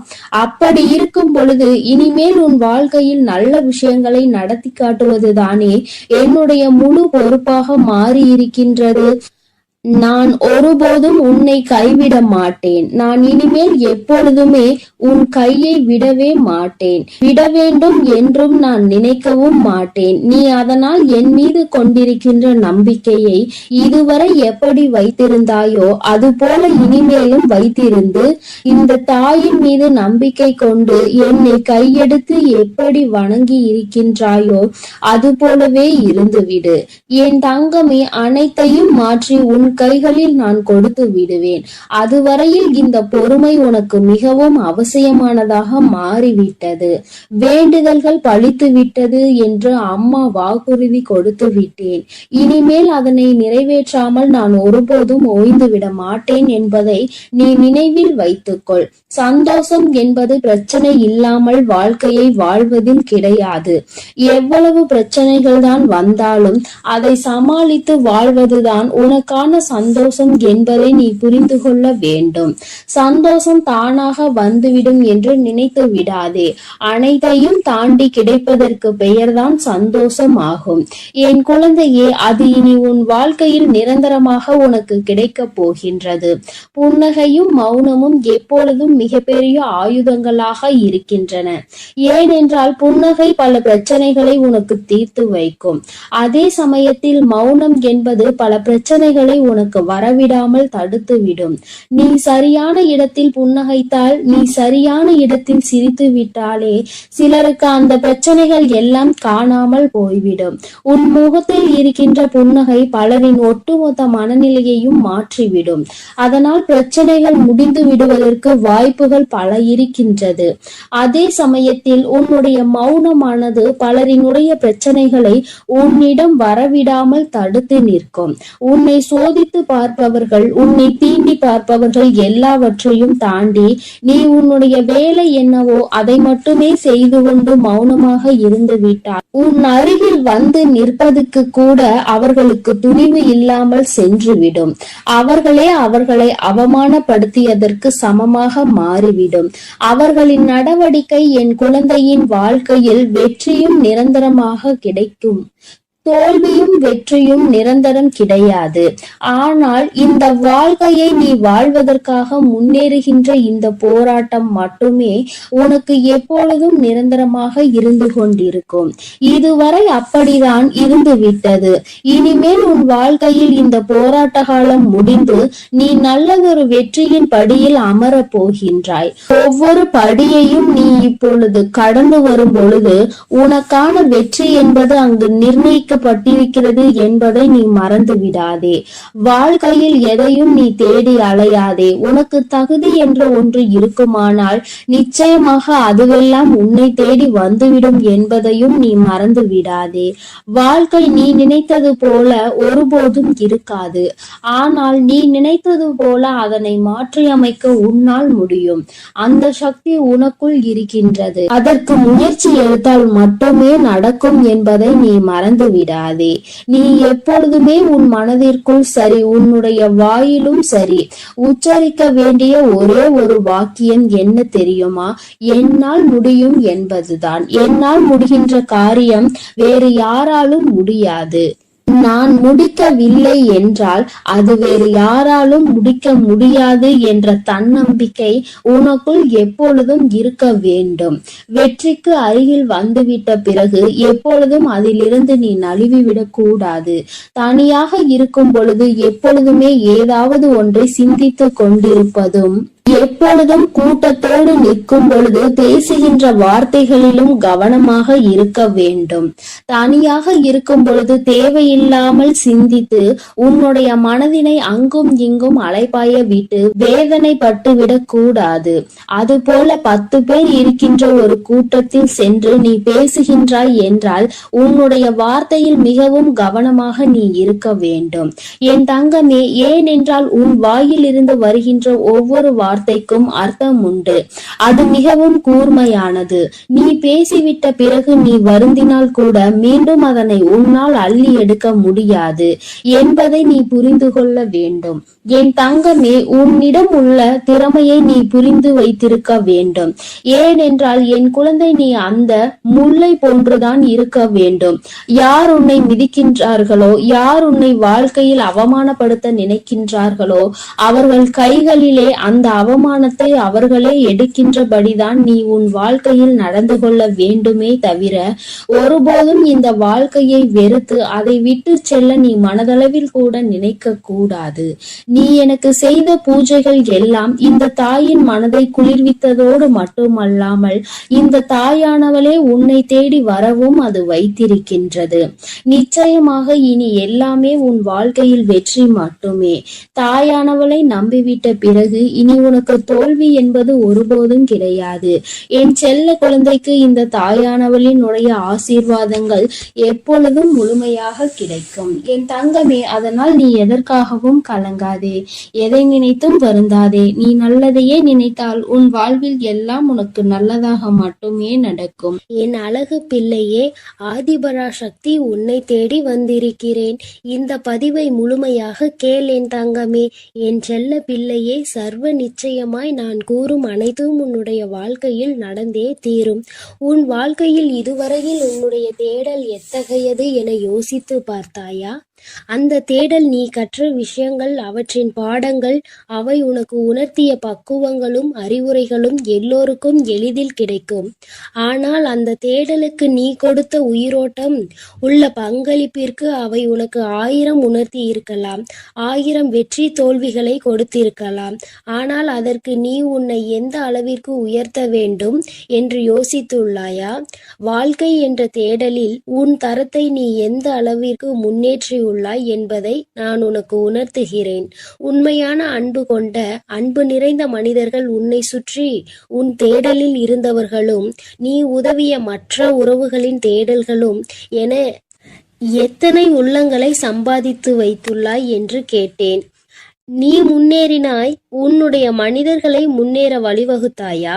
அப்படி இருக்கும் பொழுது இனிமேல் உன் வாழ்க்கையில் நல்ல விஷயங்களை நடத்தி காட்டுவதுதானே என்னுடைய முழு பொறுப்பாக மாறி இருக்கின்றது. நான் ஒருபோதும் உன்னை கைவிட மாட்டேன். நான் இனிமேல் எப்பொழுதுமே உன் கையை விடவே மாட்டேன். விட வேண்டும் என்றும் நான் நினைக்கவும் மாட்டேன். நீ அதனால் என் மீது கொண்டிருக்கின்ற நம்பிக்கையை இதுவரை எப்படி வைத்திருந்தாயோ அதுபோல இனிமேலும் வைத்திருந்து இந்த தாயின் மீது நம்பிக்கை கொண்டு என்னை கையெடுத்து எப்படி வணங்கி இருக்கின்றாயோ அது போலவே இருந்துவிடு. என் தங்கமே, அனைத்தையும் மாற்றி உன் கைகளில் நான் கொடுத்து விடுவேன். அதுவரையில் இந்த பொறுமை உனக்கு மிகவும் அவசியமானதாக மாறிவிட்டது. வேண்டுதல்கள் பழித்து விட்டது என்று அம்மா வாக்குறுதி கொடுத்து விட்டேன். இனிமேல் அதனை நிறைவேற்றாமல் நான் ஒருபோதும் ஓய்ந்து விட மாட்டேன் என்பதை நீ நினைவில் வைத்துக்கொள். சந்தோஷம் என்பது பிரச்சனை இல்லாமல் வாழ்க்கையை வாழ்வதில் கிடையாது. எவ்வளவு பிரச்சனைகள் தான் வந்தாலும் அதை சமாளித்து வாழ்வதுதான் உனக்கான சந்தோஷம் என்பதை நீ புரிந்து கொள்ள வேண்டும். சந்தோஷம் தானாக வந்துவிடும் என்று நினைத்து விடாதே. அனைத்தையும் தாண்டி கிடைப்பதற்கு பெயர்தான் சந்தோஷம் ஆகும். என் குழந்தையே, அது இனி உன் வாழ்க்கையில் நிரந்தரமாக உனக்கு கிடைக்க போகின்றது. புன்னகையும் மௌனமும் எப்பொழுதும் மிகப்பெரிய ஆயுதங்களாக இருக்கின்றன. ஏனென்றால் புன்னகை பல பிரச்சனைகளை உனக்கு தீர்த்து வைக்கும். அதே சமயத்தில் மௌனம் என்பது பல பிரச்சனைகளை உனக்கு வரவிடாமல் தடுத்து விடும். நீ சரியான இடத்தில் புன்னகைத்தால், நீ சரியான இடத்தில் சிரித்து விட்டாலே சிலருக்கு அந்த பிரச்சனைகள் எல்லாம் காணாமல் போய்விடும். உன் முகத்தில் இருக்கின்ற புன்னகை பலரின் ஒட்டுமொத்த மனநிலையையும் மாற்றிவிடும். அதனால் பிரச்சனைகள் முடிந்து விடுவதற்கு வாய்ப்புகள் பல இருக்கின்றது. அதே சமயத்தில் உன்னுடைய மௌனமானது பலரினுடைய பிரச்சனைகளை உன்னிடம் வரவிடாமல் தடுத்து நிற்கும். உன்னை சோதித்து பார்ப்பவர்கள், உன்னை தீண்டி பார்ப்பவர்கள் எல்லாவற்றையும் தாண்டி நீ உன்னுடைய வேலை என்னவோ அதை மட்டுமே செய்து கொண்டு மௌனமாக இருந்து விட்டார். உன் அருகில் வந்து நிற்பதுக்கு கூட அவர்களுக்கு துணிவு இல்லாமல் சென்றுவிடும். அவர்களே அவர்களை அவமானப்படுத்தியதற்கு சமமாக மாறிவிடும். அவர்களின் நடவடிக்கை என் குழந்தையின் வாழ்க்கையில் வெற்றியும் நிரந்தரமாக கிடைக்கும். தோல்வியும் வெற்றியும் நிரந்தரம் கிடையாது. ஆனால் இந்த வாழ்க்கையை நீ வாழ்வதற்காக முன்னேறுகின்ற இந்த போராட்டம் மட்டுமே உனக்கு எப்பொழுதும் நிரந்தரமாக இருந்து கொண்டிருக்கும். இதுவரை அப்படிதான் இருந்து விட்டது. இனிமேல் உன் வாழ்க்கையில் இந்த போராட்ட காலம் முடிந்து நீ நல்லதொரு வெற்றியின் படியில் அமர போகின்றாய். ஒவ்வொரு படியையும் நீ இப்பொழுது கடந்து வரும் பொழுது உனக்கான வெற்றி என்பது அங்கு நிர்ணயிக்க பட்டிருக்கிறது என்பதை நீ மறந்து விடாதே. வாழ்க்கையில் எதையும் நீ தேடி அலையாதே. உனக்கு தகுதி என்று ஒன்று இருக்குமானால் நிச்சயமாக அதுவெல்லாம் உன்னை தேடி வந்துவிடும் என்பதையும் நீ மறந்து விடாதே. வாழ்க்கை நீ நினைத்தது போல ஒருபோதும் இருக்காது. ஆனால் நீ நினைத்தது போல அதனை மாற்றியமைக்க உன்னால் முடியும். அந்த சக்தி உனக்குள் இருக்கின்றது. அதற்கு முயற்சி எடுத்தால் மட்டுமே நடக்கும் என்பதை நீ மறந்து விடாதே. நீ எப்பொழுதுமே உன் மனதிற்குள் சரி, உன்னுடைய வாயிலும் சரி, உச்சரிக்க வேண்டிய ஒரே ஒரு வாக்கியம் என்ன தெரியுமா? என்னால் முடியும் என்பதுதான். என்னால் முடிகின்ற காரியம் வேறு யாராலும் முடியாது. நான் முடிக்கவில்லை என்றால் அது வேறு யாராலும் முடிக்க முடியாது என்ற தன்னம்பிக்கை உனக்குள் எப்பொழுதும் இருக்க வேண்டும். வெற்றிக்கு அருகில் வந்துவிட்ட பிறகு எப்பொழுதும் அதிலிருந்து நீ நழுவிவிடக் கூடாது. தனியாக இருக்கும் பொழுது எப்பொழுதுமே ஏதாவது ஒன்றை சிந்தித்து கொண்டிருப்பதும், எப்பொழுதும் கூட்டத்தோடு நிற்கும் பொழுது பேசுகின்ற வார்த்தைகளிலும் கவனமாக இருக்க வேண்டும். தனியாக இருக்கும் பொழுது தேவையில்லாமல் சிந்தித்து உன்னுடைய மனதினை அங்கும் இங்கும் அலைபாய விட்டு வேதனைப்பட்டு விடக் கூடாது. அதுபோல 10 பேர் இருக்கின்ற ஒரு கூட்டத்தில் சென்று நீ பேசுகின்றாய் என்றால் உன்னுடைய வார்த்தையில் மிகவும் கவனமாக நீ இருக்க வேண்டும். என் தங்கமே, ஏனென்றால் உன் வாயில் இருந்து வருகின்ற ஒவ்வொரு வார்த்தைக்கும் அர்த்தம் உண்டு. அது மிகவும் கூர்மையானது. நீ பேசிவிட்ட பிறகு நீ வருந்தினால் கூட மீண்டும் அதனை உன்னால் அள்ளி எடுக்க முடியாது என்பதை நீ புரிந்து கொள்ள வேண்டும். என் தங்கமே, உன்னிடம் உள்ள திறமையை நீ புரிந்து வைத்திருக்க வேண்டும். ஏனென்றால் என் குழந்தை, நீ அந்த முல்லை போன்றுதான் இருக்க வேண்டும். யார் உன்னை மிதிக்கின்றார்களோ, யார் உன்னை வாழ்க்கையில் அவமானப்படுத்த நினைக்கின்றார்களோ அவர்கள் கைகளிலே அந்த அவமானத்தை அவர்களே எடுக்கின்றபடிதான் நீ உன் வாழ்க்கையில் நடந்து கொள்ள வேண்டுமே தவிர ஒருபோதும் இந்த வாழ்க்கையை வெறுத்து அதை விட்டு செல்ல நீ மனதளவில் கூட நினைக்க கூடாது. நீ எனக்கு செய்த பூஜைகள் எல்லாம் இந்த தாயின் மனதை குளிர்வித்ததோடு மட்டுமல்லாமல் இந்த தாயானவளே உன்னை தேடி வரவும் அது வைத்திருக்கின்றது. நிச்சயமாக இனி எல்லாமே உன் வாழ்க்கையில் வெற்றி மட்டுமே. தாயானவளை நம்பிவிட்ட பிறகு இனி உனக்கு தோல்வி என்பது ஒருபோதும் கிடையாது. என் செல்ல குழந்தைக்கு இந்த தாயானவளினுடைய ஆசீர்வாதங்கள் எப்பொழுதும் முழுமையாக கிடைக்கும். என் தங்கமே, அதனால் நீ எதற்காகவும் கலங்காதே, எதை நினைத்தும் வருந்தாதே. நீ நல்லதையே நினைத்தால் உன் வாழ்வில் எல்லாம் உனக்கு நல்லதாக மட்டுமே நடக்கும். என் அழகு பிள்ளையே, ஆதிபராசக்தி உன்னை தேடி வந்திருக்கிறேன். இந்த பதிவை முழுமையாக கேள் என் தங்கமே. என் செல்ல பிள்ளையே, சர்வ நிச்சயமாய் நான் கூறும் அனைத்தும் உன்னுடைய வாழ்க்கையில் நடந்தே தீரும். உன் வாழ்க்கையில் இதுவரையில் உன்னுடைய தேடல் எத்தகையது என யோசித்து பார்த்தாயா? அந்த தேடல், நீ கற்ற விஷயங்கள், அவற்றின் பாடங்கள், அவை உனக்கு உணர்த்திய பக்குவங்களும் அறிவுரைகளும் எல்லோருக்கும் எளிதில் கிடைக்கும். ஆனால் அந்த தேடலுக்கு நீ கொடுத்த உயிரோட்டம் உள்ள பங்களிப்பிற்கு அவை உனக்கு 1000 உணர்த்தி இருக்கலாம், 1000 வெற்றி தோல்விகளை கொடுத்திருக்கலாம். ஆனால் அதற்கு நீ உன்னை எந்த அளவிற்கு உயர்த்த வேண்டும் என்று யோசித்துள்ளாயா? வாழ்க்கை என்ற தேடலில் உன் தரத்தை நீ எந்த அளவிற்கு முன்னேற்றி என்பதை நான் உனக்கு உணர்த்துகிறேன். உண்மையான அன்பு கொண்ட, அன்பு நிறைந்த மனிதர்கள் உன்னை சுற்றி உன் தேடலில் இருந்தவர்களும், நீ உதவிய மற்ற உறவுகளின் தேடல்களும் என எத்தனை உள்ளங்களை சம்பாதித்து வைத்துள்ளாய் என்று கேட்டேன். நீ முன்னேறினாய். உன்னுடைய மனிதர்களை முன்னேற வழிவகுத்தாயா?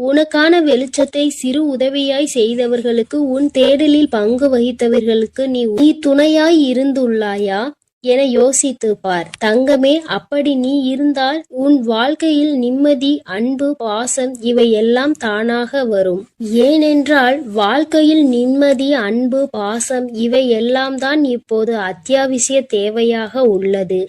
உனக்கான வெளிச்சத்தை சிறு உதவியாய் செய்தவர்களுக்கு, உன் தேடலில் பங்கு வகித்தவர்களுக்கு நீ துணையாய் இருந்துள்ளாயா என யோசித்து பார். தங்கமே, அப்படி நீ இருந்தால் உன் வாழ்க்கையில் நிம்மதி, அன்பு, பாசம் இவை எல்லாம் தானாக வரும். ஏனென்றால் வாழ்க்கையில் நிம்மதி, அன்பு, பாசம் இவை எல்லாம் தான் இப்போது அத்தியாவசிய தேவையாக உள்ளது.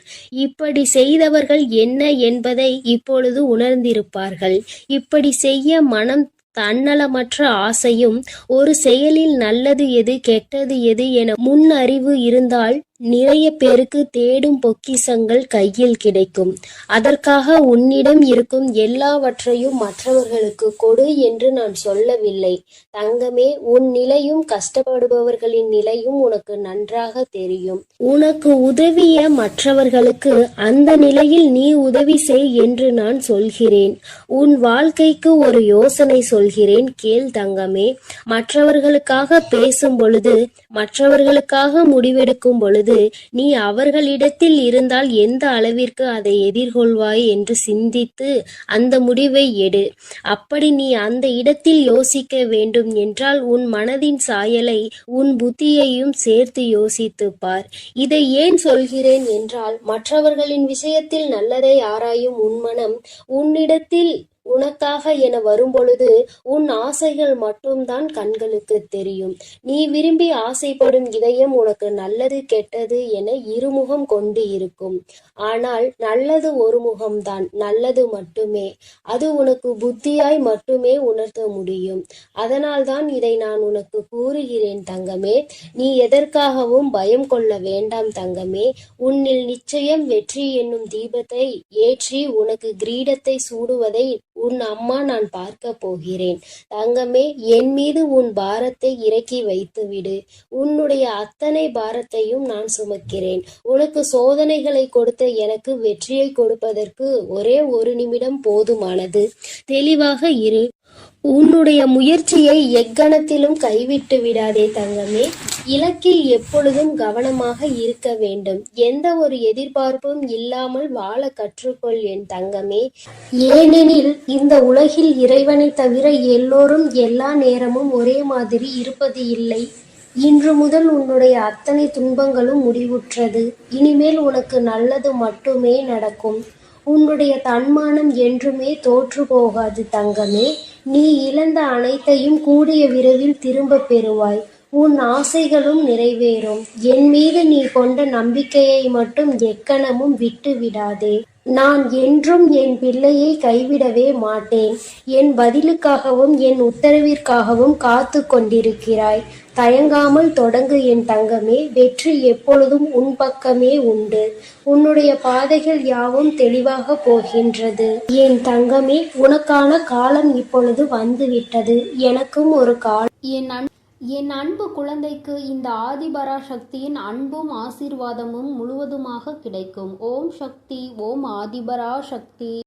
இப்படி செய்தவர்கள் என்ன என்பதை இப்பொழுது உணர்ந்திருப்பார்கள். இப்படி செய்ய மனம் தன்னலமற்ற ஆசையும், ஒரு செயலில் நல்லது எது கெட்டது எது என முன் அறிவு இருந்தால் நிறைய பேருக்கு தேடும் பொக்கிஷங்கள் கையில் கிடைக்கும். அதற்காக உன்னிடம் இருக்கும் எல்லாவற்றையும் மற்றவர்களுக்கு கொடு என்று நான் சொல்லவில்லை. தங்கமே, உன் நிலையும் கஷ்டப்படுபவர்களின் நிலையும் உனக்கு நன்றாக தெரியும். உனக்கு உதவிய மற்றவர்களுக்கு அந்த நிலையில் நீ உதவி செய் என்று நான் சொல்கிறேன். உன் வாழ்க்கைக்கு ஒரு யோசனை சொல்கிறேன், கேள் தங்கமே. மற்றவர்களுக்காக பேசும் பொழுது, மற்றவர்களுக்காக முடிவெடுக்கும் பொழுது நீ அவர்களிடத்தில் இருந்தால் எந்த அளவிற்கு அதை எதிர்கொள்வாய் என்று சிந்தித்து அந்த முடிவை எடு. அப்படி நீ அந்த இடத்தில் யோசிக்க வேண்டும் என்றால் உன் மனதின் சாயலை, உன் புத்தியையும் சேர்த்து யோசித்து பார். இதை ஏன் சொல்கிறேன் என்றால், மற்றவர்களின் விஷயத்தில் நல்லதை ஆராயும் உன் மனம் உன்னிடத்தில் உனக்காக என வரும்பொழுது உன் ஆசைகள் மட்டும்தான் கண்களுக்கு தெரியும். நீ விரும்பி ஆசைப்படும் இதயம் உனக்கு நல்லது கெட்டது என இருமுகம் கொண்டு இருக்கும். ஆனால் நல்லது ஒரு முகம்தான், நல்லது மட்டுமே. அது உனக்கு புத்தியாய் மட்டுமே உணர்த்த முடியும். அதனால்தான் இதை நான் உனக்கு கூறுகிறேன் தங்கமே. நீ எதற்காகவும் பயம் கொள்ள வேண்டாம் தங்கமே. உன்னில் நிச்சயம் வெற்றி என்னும் தீபத்தை ஏற்றி உனக்கு கிரீடத்தை சூடுவதை உன் அம்மா நான் பார்க்க போகிறேன். தங்கமே, என் மீது உன் பாரத்தை இறக்கி வைத்துவிடு. உன்னுடைய அத்தனை பாரத்தையும் நான் சுமக்கிறேன். உனக்கு சோதனைகளை கொடுத்த எனக்கு வெற்றியை கொடுப்பதற்கு ஒரே ஒரு நிமிடம் போதுமானது. தெளிவாக இரு. உன்னுடைய முயற்சியை எக்கணத்திலும் கைவிட்டு விடாதே தங்கமே. இலக்கில் எப்பொழுதும் கவனமாக இருக்க வேண்டும். எந்த ஒரு எதிர்பார்ப்பும் இல்லாமல் வாழ கற்றுக்கொள் என் தங்கமே. ஏனெனில் இந்த உலகில் இறைவனை தவிர எல்லோரும் எல்லா நேரமும் ஒரே மாதிரி இருப்பது இல்லை. இன்று முதல் உன்னுடைய அத்தனை துன்பங்களும் முடிவுற்றது. இனிமேல் உனக்கு நல்லது மட்டுமே நடக்கும். உன்னுடைய தன்மானம் என்றுமே தோற்று போகாது தங்கமே. நீ இழந்த அனைத்தையும் கூடிய விரைவில் திரும்ப பெறுவாய். உன் ஆசைகளும் நிறைவேறும். என் மீது நீ கொண்ட நம்பிக்கையை மட்டும் எக்கணமும் விட்டு விடாதே. நான் என்றும் என் பிள்ளையை கைவிடவே மாட்டேன். என் பதிலுக்காகவும் என் உத்தரவிற்காகவும் காத்து கொண்டிருக்கிறாய். தயங்காமல் தொடங்கு என் தங்கமே. வெற்றி எப்பொழுதும் உன் பக்கமே உண்டு. உன்னுடைய பாதைகள் யாவும் தெளிவாக போகின்றது. என் தங்கமே, உனக்கான காலம் இப்பொழுது வந்துவிட்டது. எனக்கும் ஒரு காலம். என் அன்பு குழந்தைக்கு இந்த ஆதிபராசக்தியின் அன்பும் ஆசீர்வாதமும் முழுவதுமாக கிடைக்கும். ஓம் சக்தி, ஓம் ஆதிபராசக்தி.